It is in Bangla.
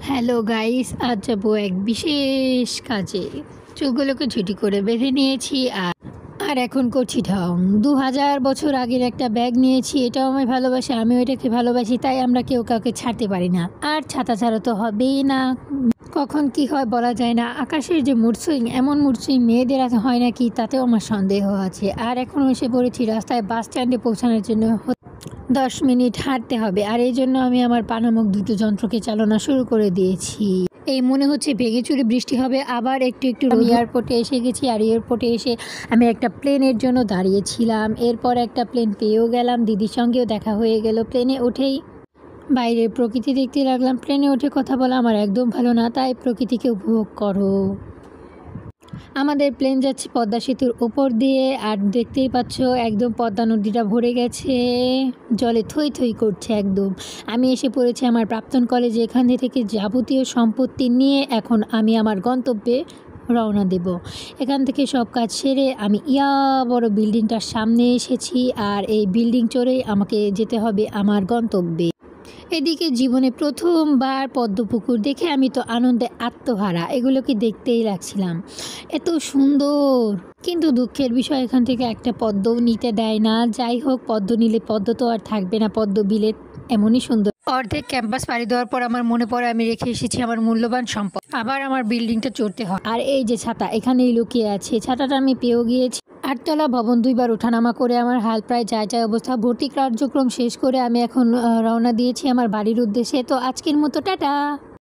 হ্যালো গাইস, আজ যাবো এক বিশেষ কাজে। চোখগুলোকে ছুটি করে বেঁধে নিয়েছি আর এখন করছি ঢং। 2000 বছর আগের একটা ব্যাগ নিয়েছি, এটাও আমি ভালোবাসি, আমিও এটাকে ভালোবাসি, তাই আমরা কেউ কাউকে ছাড়তে পারি না। আর ছাতা ছাড়া তো হবেই না, কখন কি হয় বলা যায় না। আকাশের যে মুড সুইং, এমন মুড সুইং মেয়েদের হাতে হয় নাকি, তাতেও আমার সন্দেহ আছে। আর এখন এসে পড়েছি রাস্তায়, বাস স্ট্যান্ডে পৌঁছানোর জন্য 10 মিনিট হাঁটতে হবে। আর এই জন্য আমি আমার পানামুখ দুটো যন্ত্রকে চালনা শুরু করে দিয়েছি। এই মনে হচ্ছে ভেঙে চুরে বৃষ্টি হবে। আবার একটু একটু আমি এয়ারপোর্টে এসে গেছি, আর এয়ারপোর্টে এসে আমি একটা প্লেনের জন্য দাঁড়িয়েছিলাম। এরপর একটা প্লেন পেয়েও গেলাম, দিদির সঙ্গেও দেখা হয়ে গেল। প্লেনে উঠেই বাইরের প্রকৃতি দেখতে লাগলাম। প্লেনে উঠে কথা বলা আমার একদম ভালো না, তাই প্রকৃতিকে উপভোগ করো। আমাদের প্লেন যাচ্ছে পদ্মা সেতুর ওপর দিয়ে, আর দেখতেই পাচ্ছ একদম পদ্মা নদীটা ভরে গেছে, জলে থই থই করছে একদম। আমি এসে পড়েছি আমার প্রাক্তন কলেজে। এখান থেকে যাবতীয় সম্পত্তি নিয়ে এখন আমি আমার গন্তব্যে রওনা দেব। এখান থেকে সব কাজ সেরে আমি বড় বিল্ডিংটার সামনে এসেছি, আর এই বিল্ডিং চড়েই আমাকে যেতে হবে আমার গন্তব্যে। এদিকে জীবনে প্রথমবার পদ্মপুকুর দেখে আমি তো আনন্দে আত্মহারা, এগুলোকে দেখতেই লাগছিলাম, এত সুন্দর। কিন্তু দুঃখের বিষয়, এখান থেকে একটা পদ্মও নিতে দেয় না। যাই হোক, পদ্ম নিলে পদ্ম তো আর থাকবে না, পদ্ম বিলেত এমনই সুন্দর। অর্ধেক ক্যাম্পাস পাড়ি দেওয়ার পর আমার মনে পড়ে আমি রেখে এসেছি আমার মূল্যবান সম্পদ। আবার আমার বিল্ডিংটা চড়তে হয়, আর এই যে ছাতা এখানেই লুকিয়ে আছে। ছাতাটা আমি পেয়েও গিয়েছি। 8তলা ভবন 2বার ওঠানামা করে আমার হাল প্রায় যায় অবস্থা। ভর্তি কার্যক্রম শেষ করে আমি এখন রওনা দিয়েছি আমার বাড়ির উদ্দেশ্যে। তো আজকের মতো টাটা।